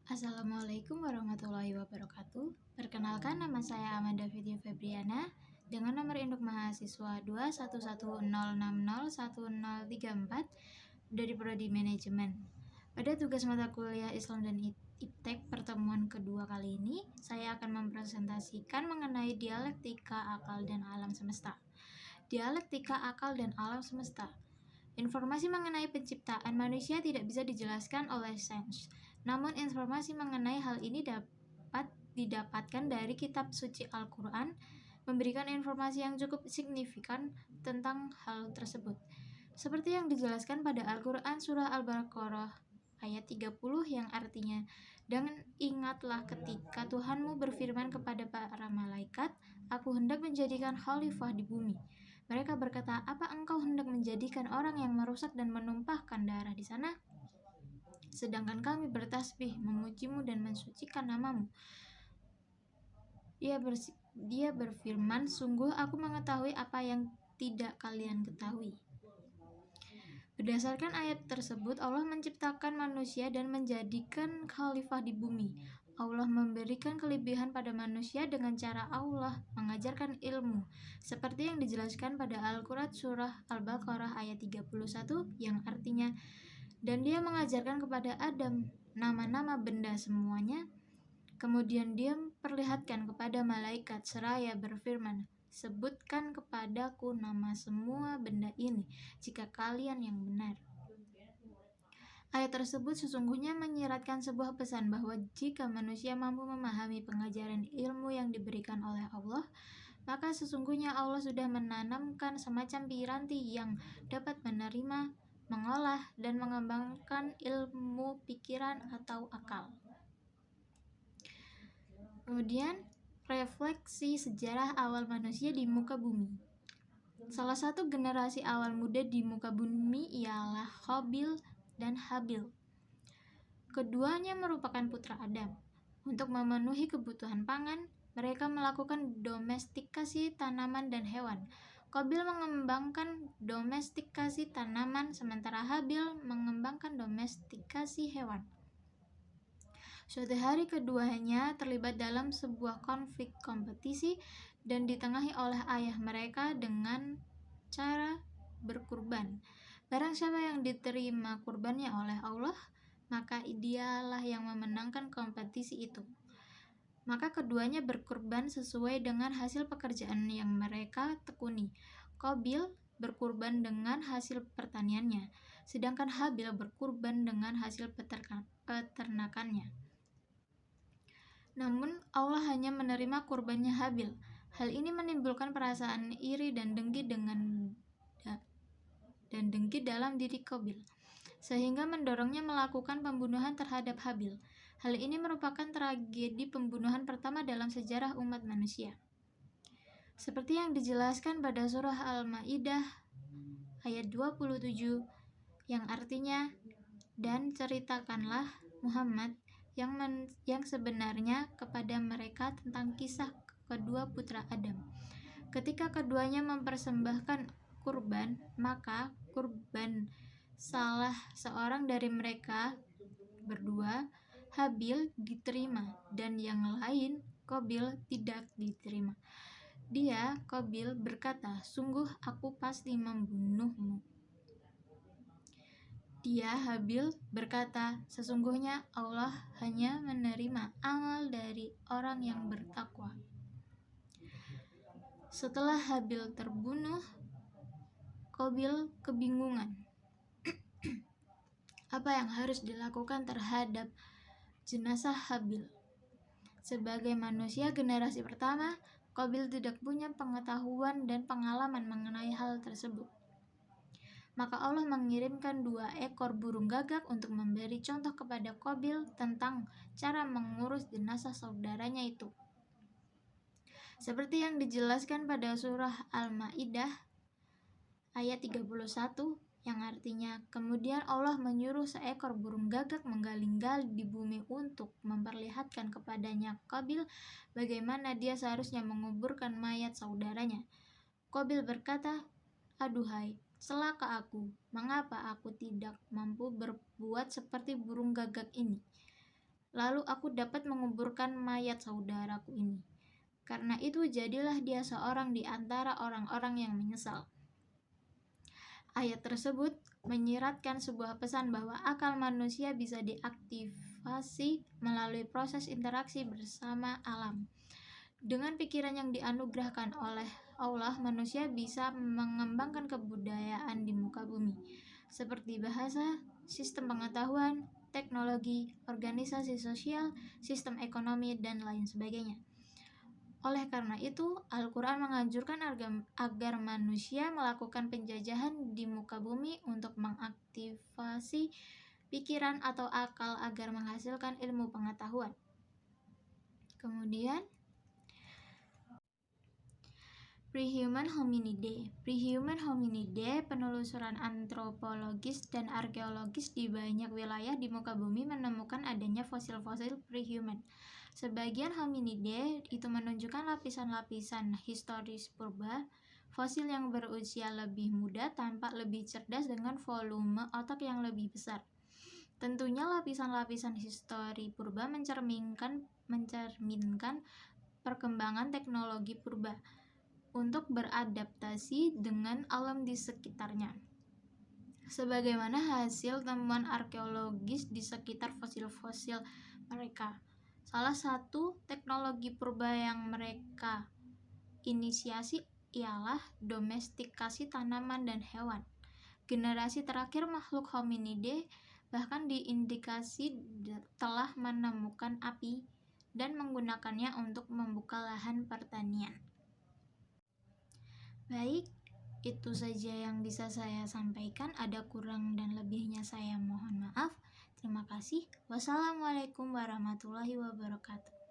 Assalamualaikum warahmatullahi wabarakatuh. Perkenalkan, nama saya Amanda Vidya Febriana dengan nomor induk mahasiswa 21106011034 dari Prodi Manajemen. Pada tugas mata kuliah Islam dan Iptek pertemuan kedua kali ini, saya akan mempresentasikan mengenai dialektika akal dan alam semesta. Dialektika akal dan alam semesta. Informasi mengenai penciptaan manusia tidak bisa dijelaskan oleh sains. Namun informasi mengenai hal ini dapat didapatkan dari kitab suci Al-Quran, memberikan informasi yang cukup signifikan tentang hal tersebut. Seperti yang dijelaskan pada Al-Quran surah Al-Baqarah ayat 30 yang artinya, "Dan ingatlah ketika Tuhanmu berfirman kepada para malaikat, aku hendak menjadikan khalifah di bumi. Mereka berkata, apa engkau hendak menjadikan orang yang merusak dan menumpahkan darah di sana? Sedangkan kami bertasbih, memujimu dan mensucikan namamu." Dia berfirman, sungguh aku mengetahui apa yang tidak kalian ketahui. Berdasarkan ayat tersebut, Allah menciptakan manusia dan menjadikan khalifah di bumi. Allah memberikan kelebihan pada manusia dengan cara Allah mengajarkan ilmu, seperti yang dijelaskan pada Al-Quran surah Al-Baqarah ayat 31 yang artinya, dan dia mengajarkan kepada Adam nama-nama benda semuanya. Kemudian dia perlihatkan kepada malaikat seraya berfirman, sebutkan kepadaku nama semua benda ini jika kalian yang benar. Ayat tersebut sesungguhnya menyiratkan sebuah pesan bahwa jika manusia mampu memahami pengajaran ilmu yang diberikan oleh Allah, maka sesungguhnya Allah sudah menanamkan semacam piranti yang dapat menerima, mengolah, dan mengembangkan ilmu pikiran atau akal. Kemudian, refleksi sejarah awal manusia di muka bumi. Salah satu generasi awal muda di muka bumi ialah Qabil dan Habil. Keduanya merupakan putra Adam. Untuk memenuhi kebutuhan pangan, mereka melakukan domestikasi tanaman dan hewan. Qabil mengembangkan domestikasi tanaman, sementara Habil mengembangkan domestikasi hewan. Suatu hari keduanya terlibat dalam sebuah konflik kompetisi dan ditengahi oleh ayah mereka dengan cara berkurban. Barang siapa yang diterima kurbannya oleh Allah, maka dialah yang memenangkan kompetisi itu. Maka keduanya berkurban sesuai dengan hasil pekerjaan yang mereka tekuni. Qabil berkurban dengan hasil pertaniannya, sedangkan Habil berkurban dengan hasil peternakannya. Namun Allah hanya menerima kurbannya Habil. Hal ini menimbulkan perasaan iri dan dengki dalam diri Qabil, sehingga mendorongnya melakukan pembunuhan terhadap Habil. Hal ini merupakan tragedi pembunuhan pertama dalam sejarah umat manusia. Seperti yang dijelaskan pada surah Al-Maidah ayat 27 yang artinya, dan ceritakanlah Muhammad yang sebenarnya kepada mereka tentang kisah kedua putra Adam. Ketika keduanya mempersembahkan kurban, maka kurban salah seorang dari mereka berdua, Habil, diterima dan yang lain, Qabil, tidak diterima. Dia, Qabil, berkata, sungguh aku pasti membunuhmu. Dia, Habil, berkata, sesungguhnya Allah hanya menerima amal dari orang yang bertakwa. Setelah Habil terbunuh, Qabil kebingungan. Apa yang harus dilakukan terhadap jenazah Habil? Sebagai manusia generasi pertama, Qabil tidak punya pengetahuan dan pengalaman mengenai hal tersebut. Maka Allah mengirimkan 2 ekor burung gagak untuk memberi contoh kepada Qabil tentang cara mengurus jenazah saudaranya itu. Seperti yang dijelaskan pada surah Al-Maidah ayat 31 yang artinya, kemudian Allah menyuruh seekor burung gagak menggali-gali di bumi untuk memperlihatkan kepadanya Qabil bagaimana dia seharusnya menguburkan mayat saudaranya. Qabil berkata, aduhai, celaka aku, mengapa aku tidak mampu berbuat seperti burung gagak ini? Lalu aku dapat menguburkan mayat saudaraku ini. Karena itu jadilah dia seorang di antara orang-orang yang menyesal. Ayat tersebut menyiratkan sebuah pesan bahwa akal manusia bisa diaktifasi melalui proses interaksi bersama alam. Dengan pikiran yang dianugerahkan oleh Allah, manusia bisa mengembangkan kebudayaan di muka bumi, seperti bahasa, sistem pengetahuan, teknologi, organisasi sosial, sistem ekonomi, dan lain sebagainya. Oleh karena itu, Al-Quran menganjurkan agar manusia melakukan penjajahan di muka bumi untuk mengaktifasi pikiran atau akal agar menghasilkan ilmu pengetahuan. Kemudian, Pre-Human Hominidae. Pre-Human Hominidae, penelusuran antropologis dan arkeologis di banyak wilayah di muka bumi menemukan adanya fosil-fosil pre-human. Sebagian hominidae itu menunjukkan lapisan-lapisan historis purba. Fosil yang berusia lebih muda tampak lebih cerdas dengan volume otak yang lebih besar. Tentunya lapisan-lapisan histori purba mencerminkan perkembangan teknologi purba untuk beradaptasi dengan alam di sekitarnya, sebagaimana hasil temuan arkeologis di sekitar fosil-fosil mereka. Salah satu teknologi purba yang mereka inisiasi ialah domestikasi tanaman dan hewan. Generasi terakhir makhluk hominide bahkan diindikasi telah menemukan api dan menggunakannya untuk membuka lahan pertanian. Baik, itu saja yang bisa saya sampaikan. Ada kurang dan lebihnya saya mohon maaf. Terima kasih. Wassalamualaikum warahmatullahi wabarakatuh.